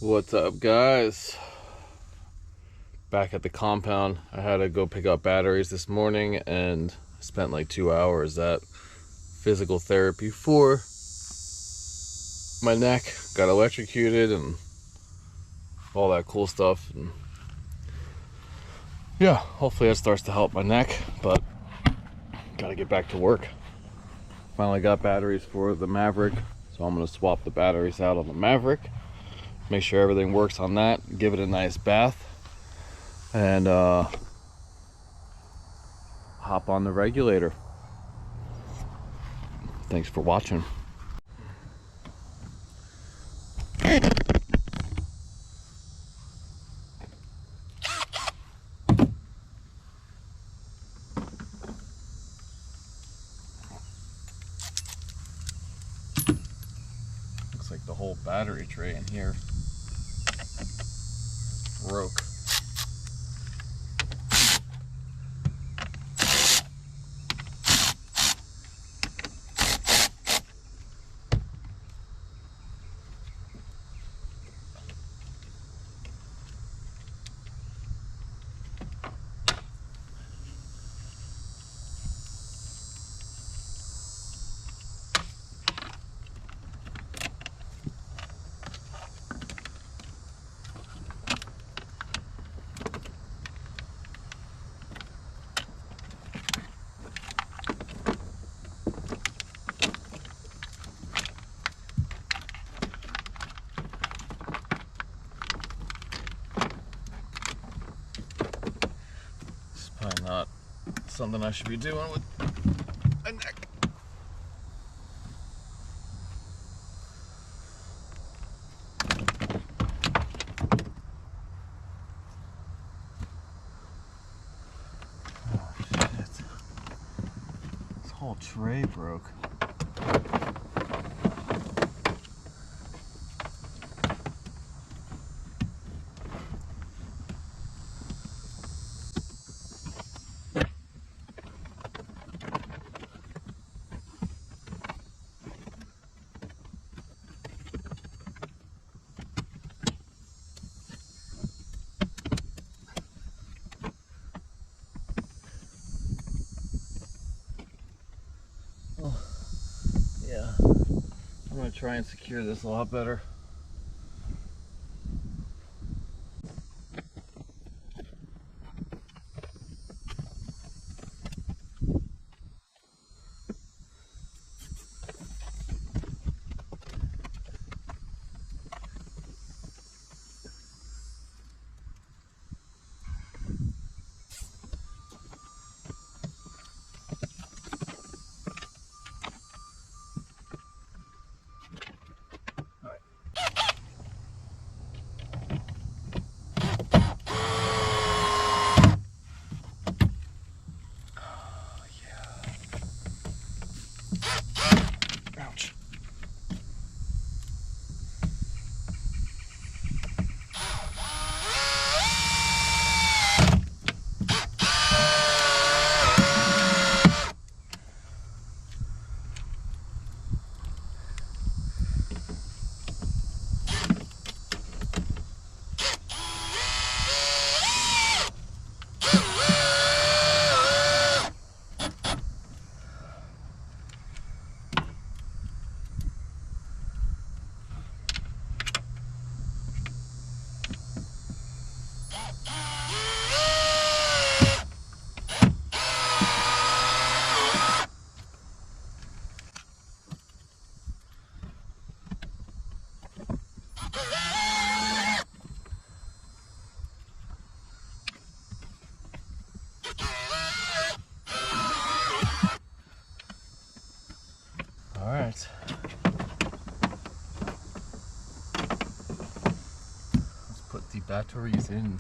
What's up, guys? Back at the compound. I had to go pick up batteries this morning and spent like 2 hours at physical therapy for my neck. Got electrocuted and all that cool stuff. And yeah, hopefully that starts to help my neck, but gotta get back to work. Finally got batteries for the Maverick, so I'm gonna swap the batteries out on the Maverick. Make sure everything works on that, give it a nice bath, and hop on the Regulator. Thanks for watching. Looks like the whole battery tray in here broke. Probably not something I should be doing with my neck. Oh shit. This whole tray broke. Yeah, I'm gonna try and secure this a lot better. Ouch. All right. Let's put the batteries in.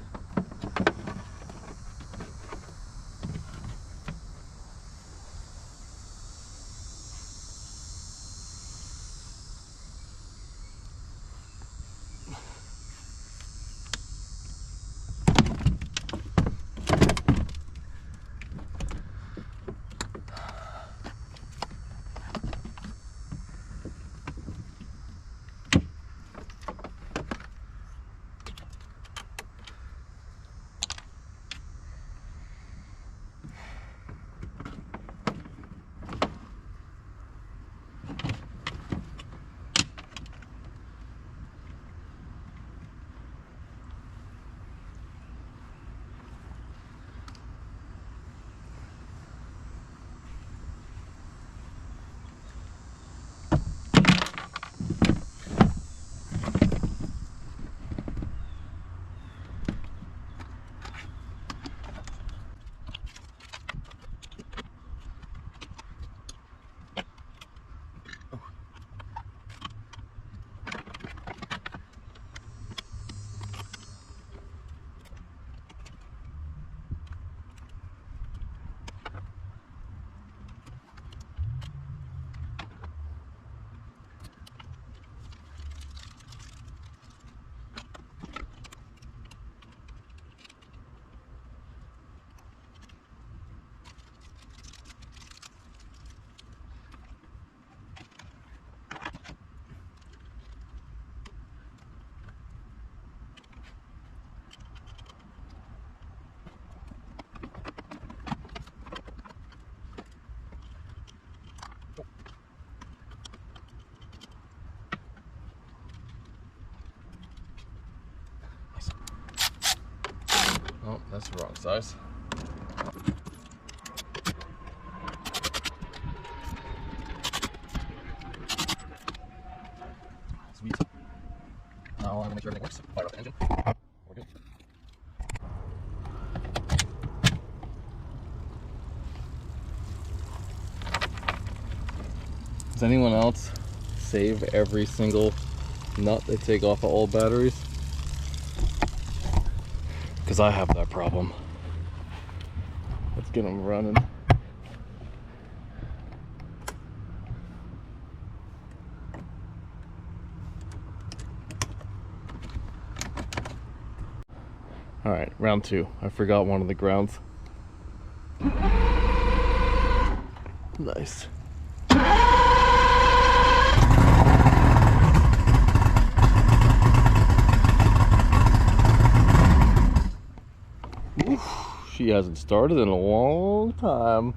That's the wrong size. Sweet. Now I'm gonna make sure everything works. Fire up the engine. We're good. Does anyone else save every single nut they take off of old batteries? Because I have that problem. Let's get them running. All right, round two. I forgot one of the grounds. Nice. Oof, she hasn't started in a long time.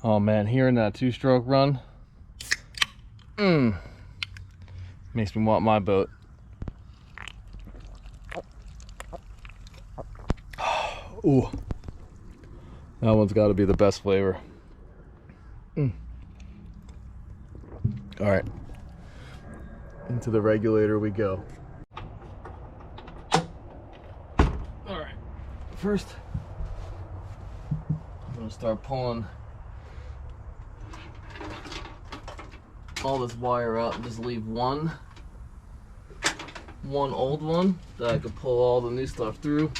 Oh man, hearing that two-stroke run, makes me want my boat. Ooh, that one's got to be the best flavor. All right, into the regulator we go. All right, first I'm gonna start pulling all this wire out and just leave one old one that I could pull all the new stuff through.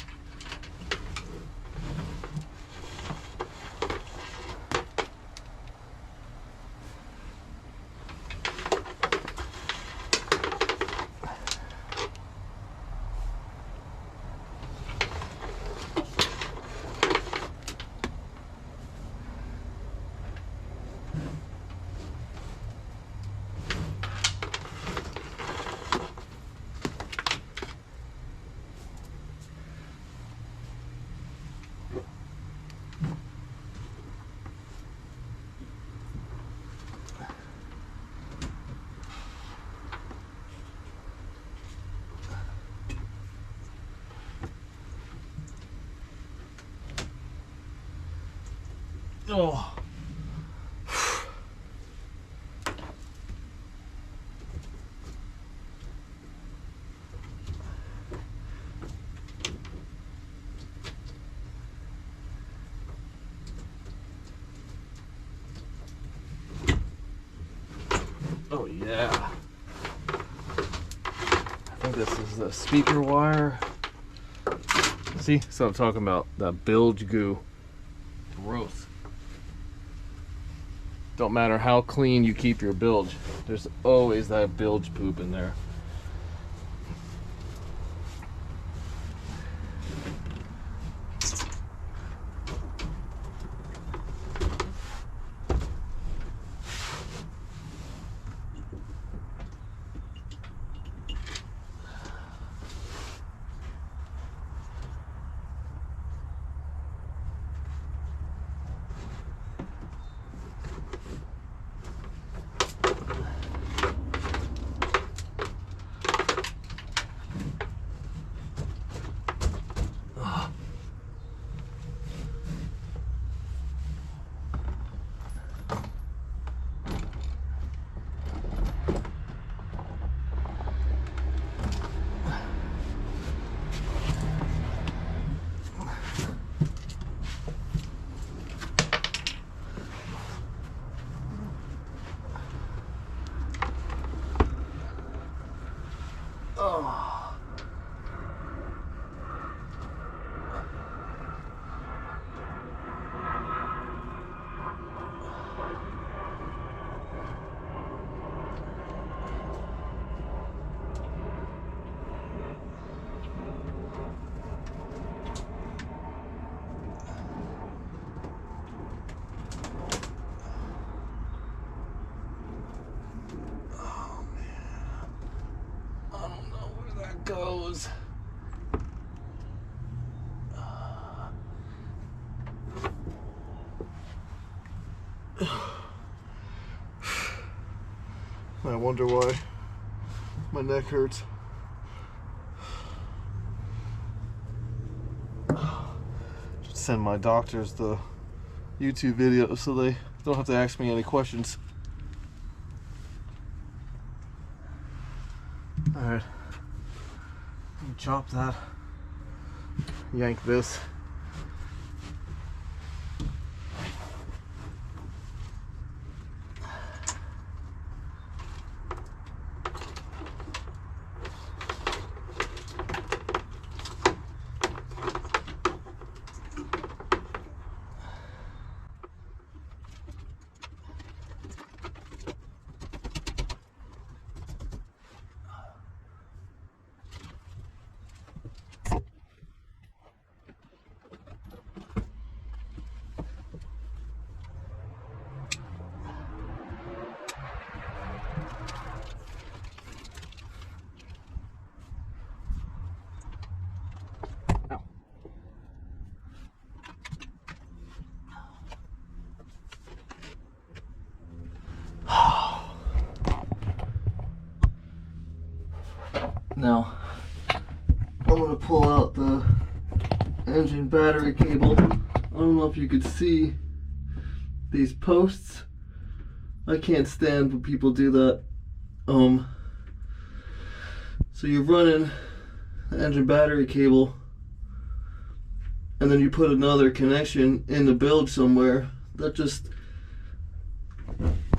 Oh. Oh yeah. I think this is the speaker wire. See, so I'm talking about that bilge goo. Gross. Don't matter how clean you keep your bilge, there's always that bilge poop in there. Oh. Goes. I wonder why my neck hurts. Should send my doctors the YouTube video so they don't have to ask me any questions. Alright. Chop that. Yank this. Now, I'm going to pull out the engine battery cable. I don't know if you could see these posts. I can't stand when people do that. So you're running the engine battery cable and then you put another connection in the bilge somewhere. That just,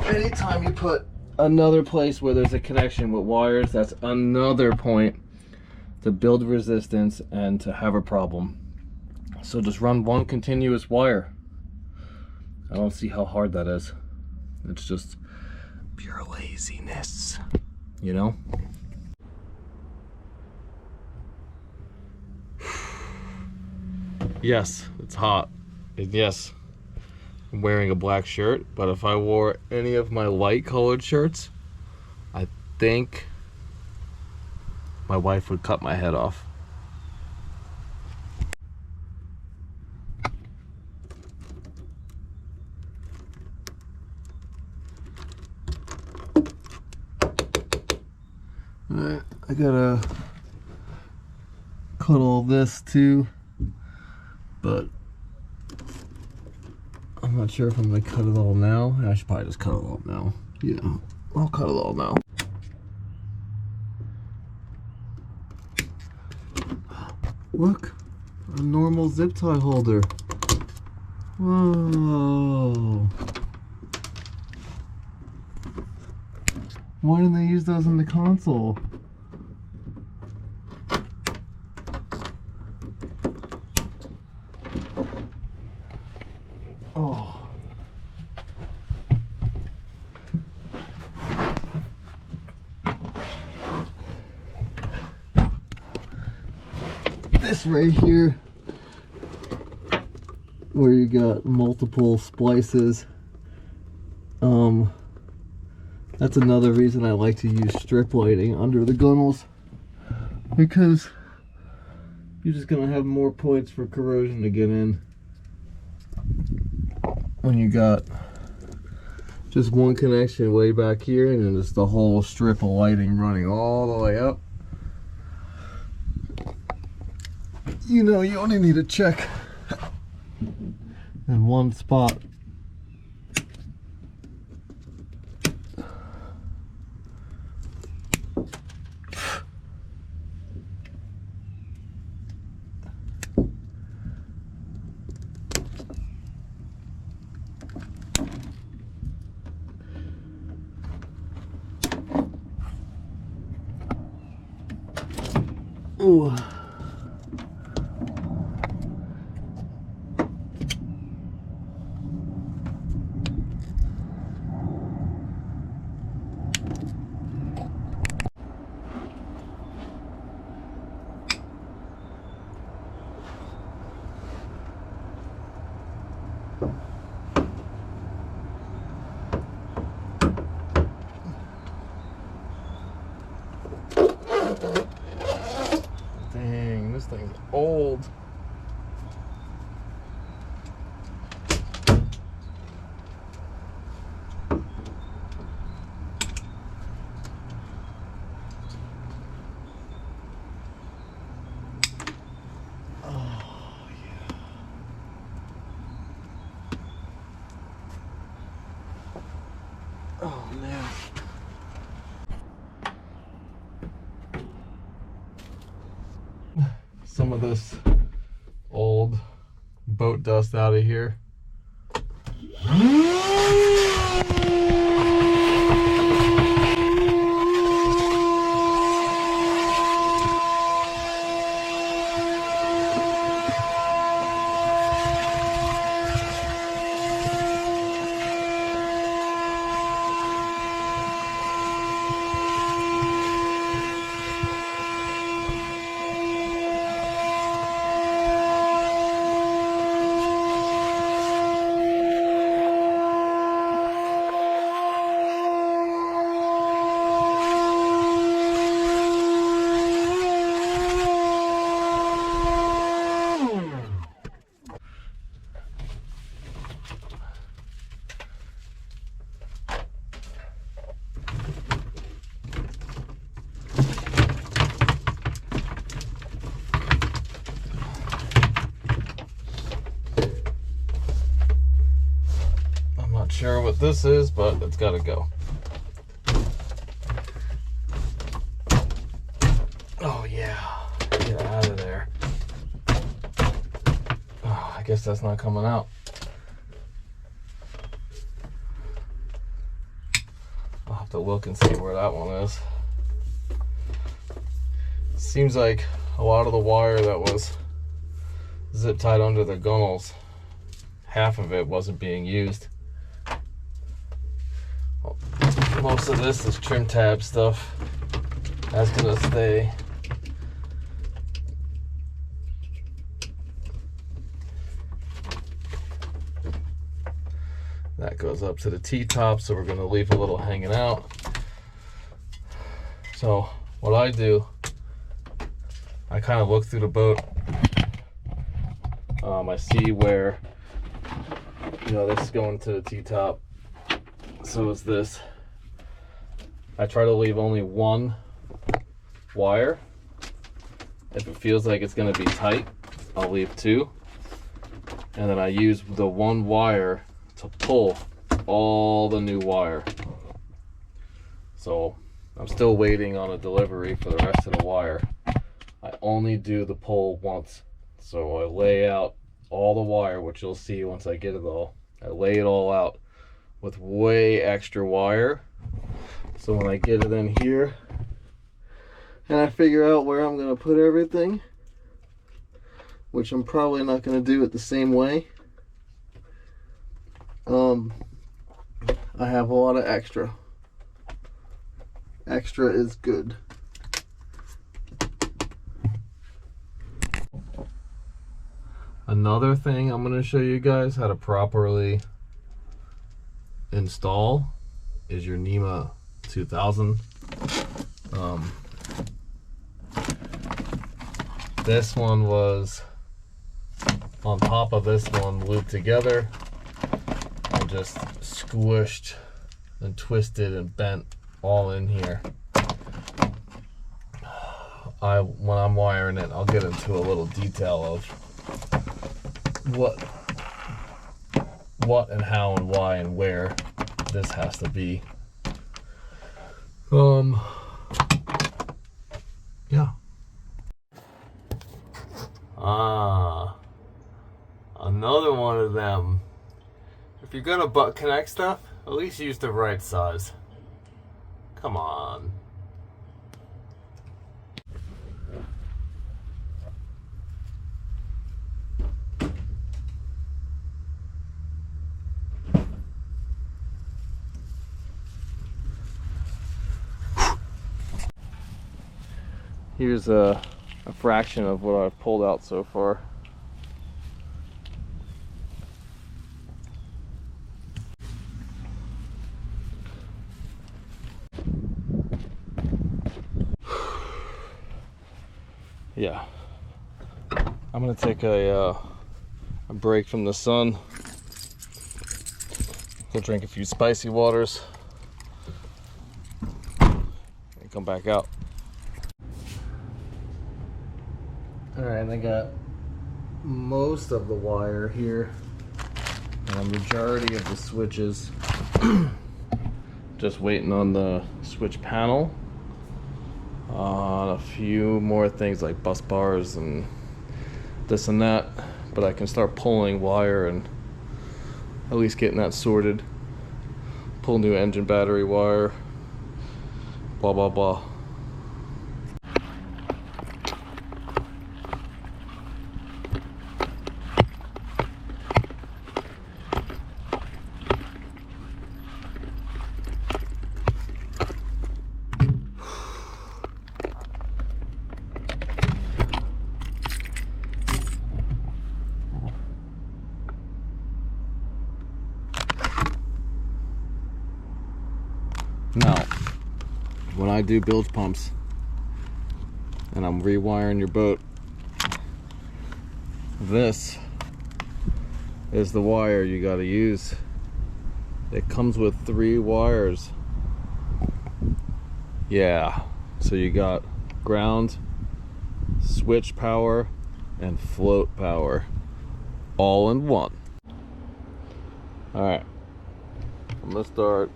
anytime you put another place where there's a connection with wires, that's another point to build resistance and to have a problem. So just run one continuous wire. I don't see how hard that is. It's just pure laziness, you know? Yes, it's hot. And yes, I'm wearing a black shirt, but if I wore any of my light colored shirts, I think my wife would cut my head off. Alright, I gotta cut all this too, but I'm I'm not sure if I'm gonna cut it all now. I should probably just cut it all now. Yeah, I'll cut it all now. Look, a normal zip tie holder. Whoa. Why didn't they use those in the console? Oh. This right here, where you got multiple splices, that's another reason I like to use strip lighting under the gunnels, because you're just gonna have more points for corrosion to get in when you got just one connection way back here and then just the whole strip of lighting running all the way up. You know, you only need to check in one spot. Ooh. Dang, this thing's old. Oh man. Some of this old boat dust out of here. Not sure what this is, but it's got to go. Oh yeah, get out of there. Oh, I guess that's not coming out. I'll have to look and see where that one is. Seems like a lot of the wire that was zip tied under the gunnels, half of it wasn't being used. Most of this is trim tab stuff. That's gonna stay. That goes up to the T-top, so we're gonna leave a little hanging out. So what I do, I kind of look through the boat. I see where, you know, this is going to the T-top. So is this. I try to leave only one wire. If it feels like it's going to be tight, I'll leave two. And then I use the one wire to pull all the new wire. So I'm still waiting on a delivery for the rest of the wire. I only do the pull once. So I lay out all the wire, which you'll see once I get it all. I lay it all out with way extra wire. So when I get it in here and I figure out where I'm going to put everything, which I'm probably not going to do it the same way, I have a lot of extra. Extra is good. Another thing I'm going to show you guys how to properly install is your NEMA 2000. This one was on top of this one, looped together and just squished and twisted and bent all in here. When I'm wiring it, I'll get into a little detail of what and how and why and where this has to be. Yeah. Another one of them. If you're gonna butt connect stuff, at least use the right size. Come on. Here's a fraction of what I've pulled out so far. Yeah, I'm gonna take a break from the sun. Go drink a few spicy waters and come back out. All right, I got most of the wire here and a majority of the switches. Just waiting on the switch panel. A few more things like bus bars and this and that, but I can start pulling wire and at least getting that sorted. Pull new engine battery wire, blah blah blah. Now, when I do bilge pumps and I'm rewiring your boat, this is the wire you got to use. It comes with 3 wires. Yeah, so you got ground, switch power, and float power all in one. Alright, I'm gonna start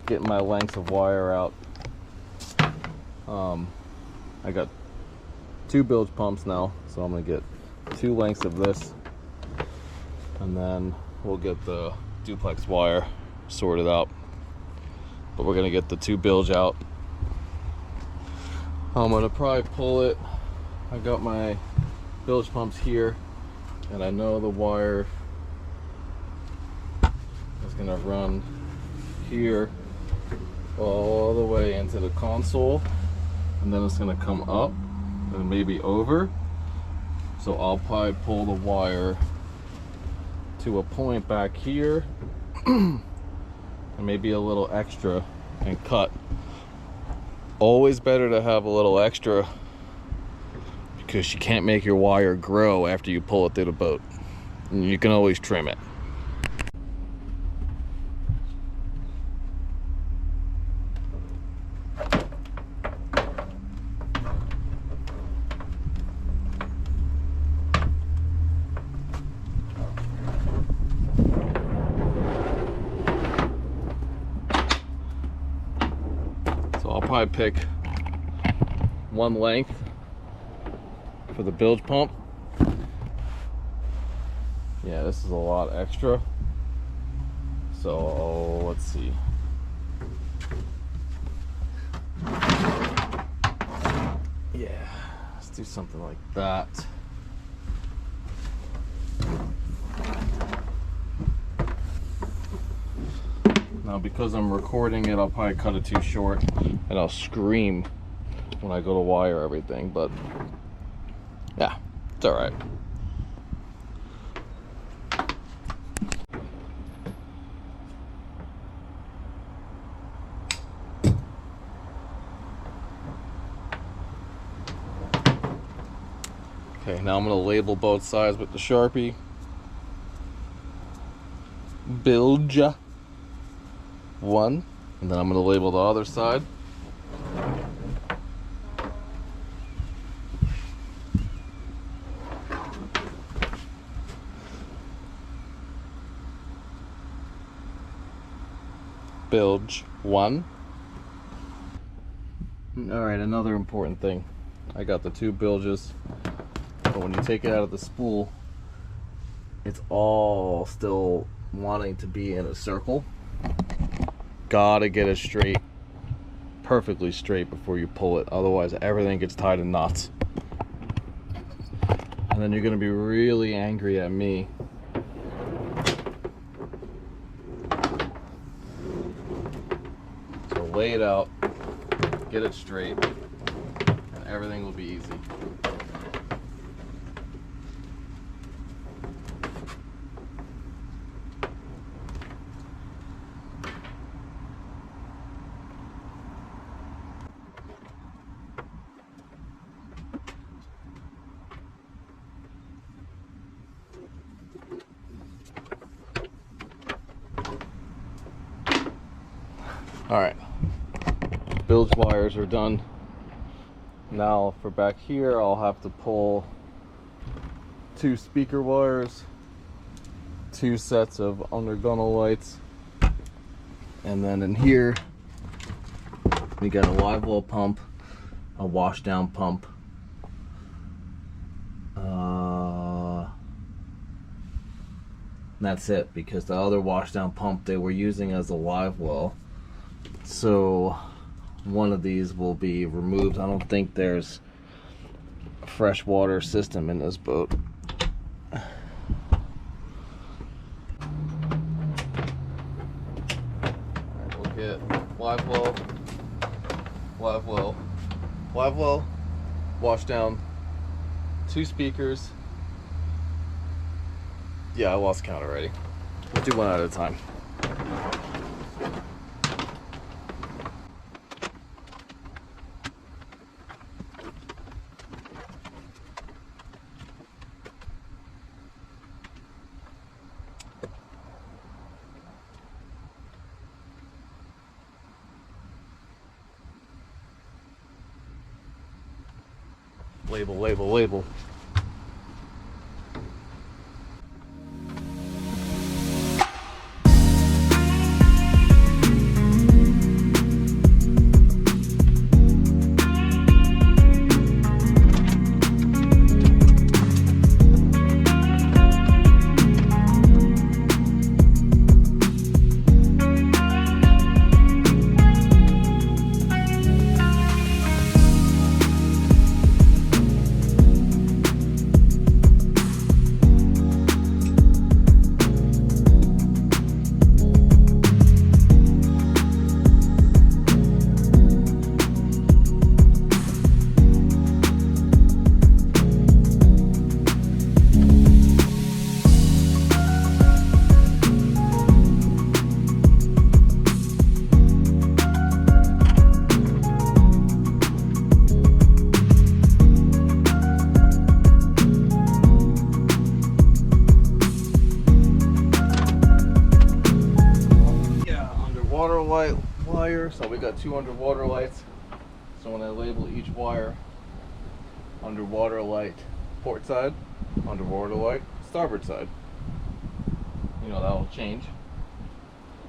getting my lengths of wire out. I got 2 bilge pumps now, so I'm gonna get 2 lengths of this, and then we'll get the duplex wire sorted out. But we're gonna get the 2 bilge out. I'm gonna probably pull it. I got my bilge pumps here, and I know the wire is gonna run here all the way into the console, and then it's going to come up and maybe over. So I'll probably pull the wire to a point back here and maybe a little extra and cut. Always better to have a little extra, because you can't make your wire grow after you pull it through the boat. And you can always trim it. probably pick one length for the bilge pump. Yeah, this is a lot extra. So let's see. Yeah, let's do something like that. Now, because I'm recording it, I'll probably cut it too short and I'll scream when I go to wire everything, but yeah, it's all right. Okay, now I'm going to label both sides with the Sharpie. Bilge 1, and then I'm going to label the other side. Bilge 1. Alright, another important thing. I got the two bilges, but when you take it out of the spool, it's all still wanting to be in a circle. Gotta get it straight, perfectly straight before you pull it, otherwise everything gets tied in knots. And then you're gonna be really angry at me. So lay it out, get it straight, and everything will be easy. Alright, bilge wires are done. Now for back here, I'll have to pull 2 speaker wires, 2 sets of under gunnel lights, and then in here we got a live well pump, a wash down pump, that's it, because the other wash down pump they were using as a live well. So one of these will be removed. I don't think there's a freshwater system in this boat. Alright, we'll get live well, wash down, 2 speakers. Yeah, I lost count already. We'll do one at a time. Label, label, label. Wire, so we got 2 underwater lights. So when I label each wire, underwater light port side, underwater light starboard side, you know, that'll change.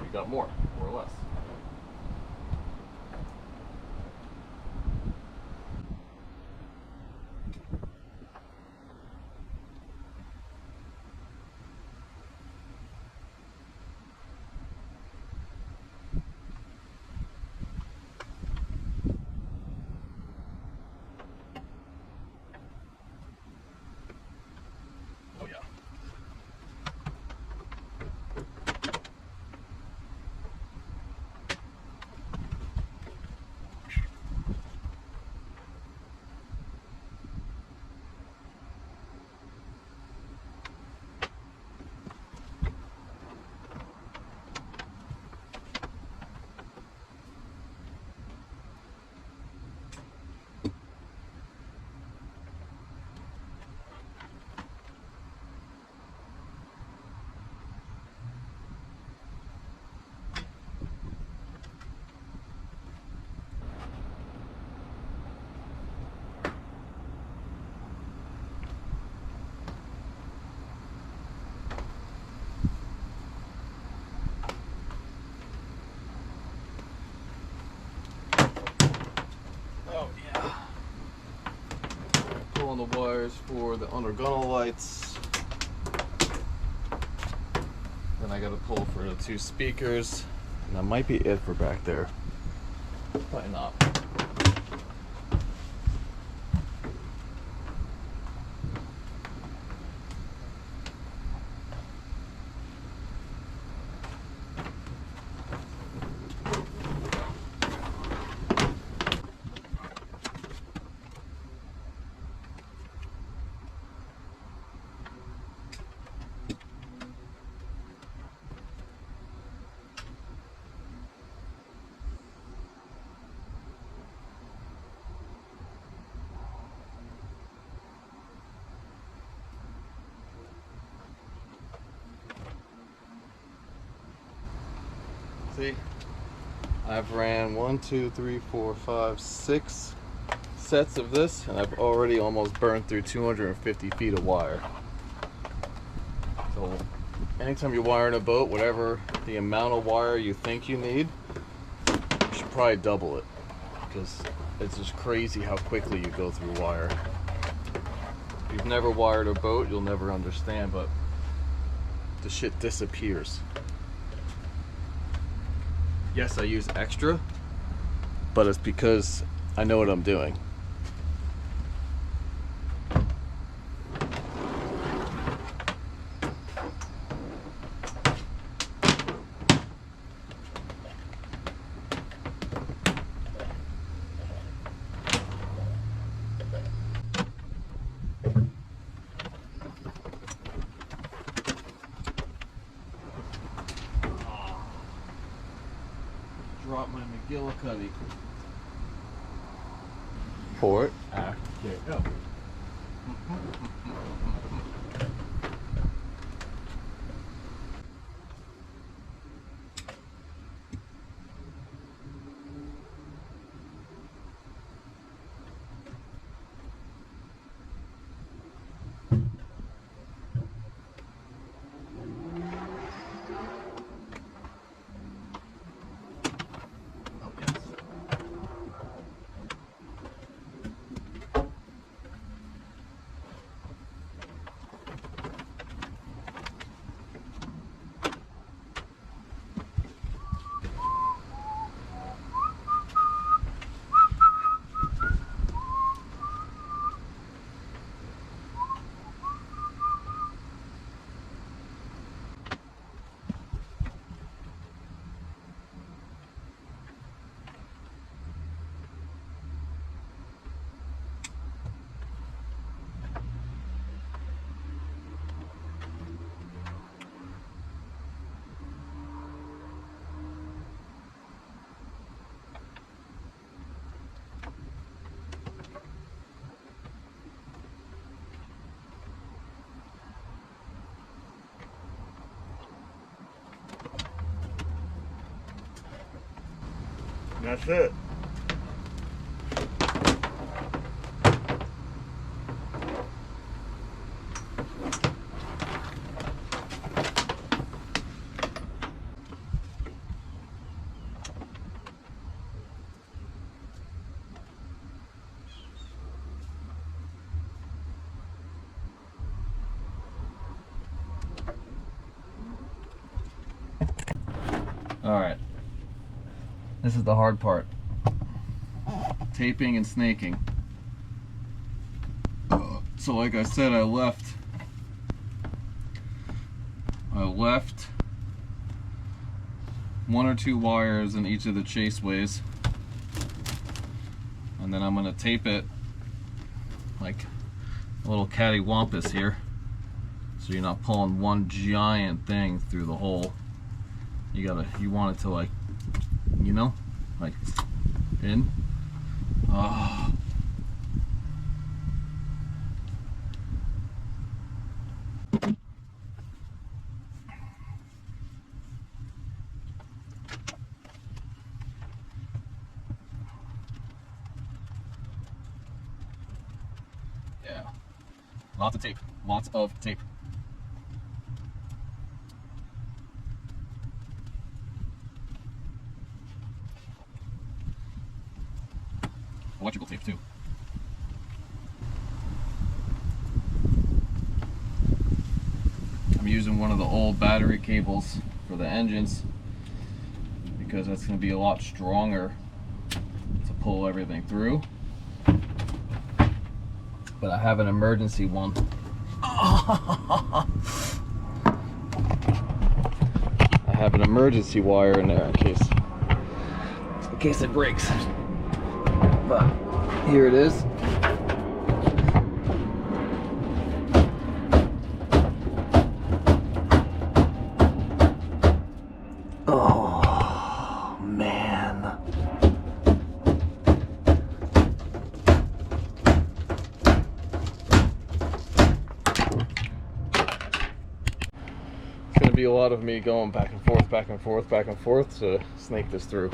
We got more or less. on the wires for the under gunnel lights. Then I gotta pull for the 2 speakers. And that might be it for back there. Probably not. See, I've ran 1, 2, 3, 4, 5, 6 sets of this, and I've already almost burned through 250 feet of wire. So anytime you're wiring a boat, whatever the amount of wire you think you need, you should probably double it, because it's just crazy how quickly you go through wire. If you've never wired a boat, you'll never understand, but the shit disappears. Yes, I use extra, but it's because I know what I'm doing. Drop my McGillicuddy. Port, act, go. That's it. All right. This is the hard part. Taping and snaking. So like I said, I left 1 or 2 wires in each of the chaseways, and then I'm gonna tape it like a little cattywampus here, so you're not pulling one giant thing through the hole. You want it to, like, you know, like in. Oh. Yeah. Lots of tape. Lots of tape. Electrical tape too. I'm using one of the old battery cables for the engines because that's going to be a lot stronger to pull everything through. But I have an emergency one. I have an emergency wire in there in case it breaks. But here it is. Oh man. It's gonna be a lot of me going back and forth, back and forth, back and forth to snake this through.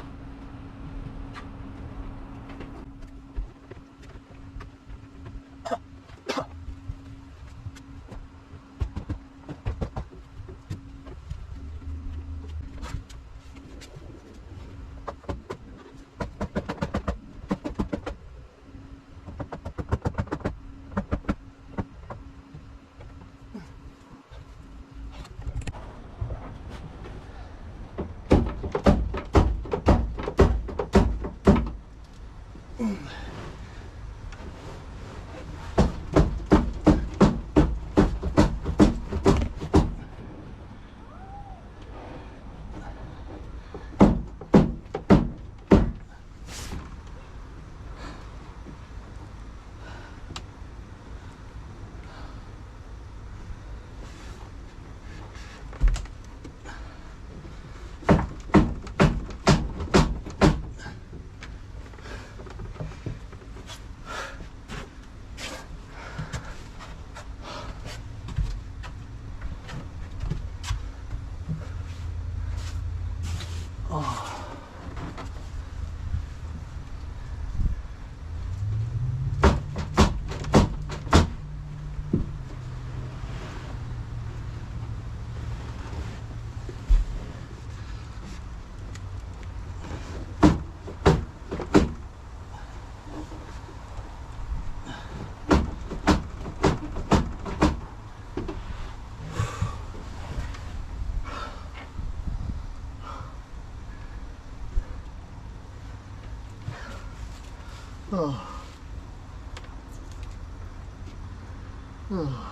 Oh. Oh.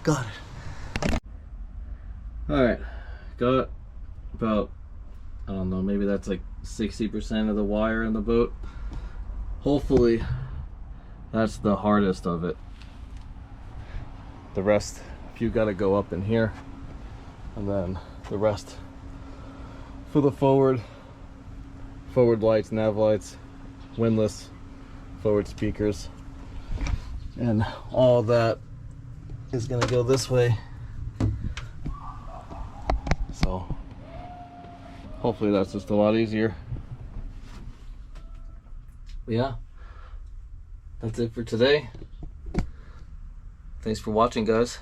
Got it. Alright, got about, I don't know, maybe that's like 60% of the wire in the boat. Hopefully that's the hardest of it. The rest, if you gotta go up in here, and then the rest for the forward lights, nav lights, windlass, forward speakers, and all that is gonna go this way. So hopefully that's just a lot easier. But yeah, that's it for today. Thanks for watching, guys.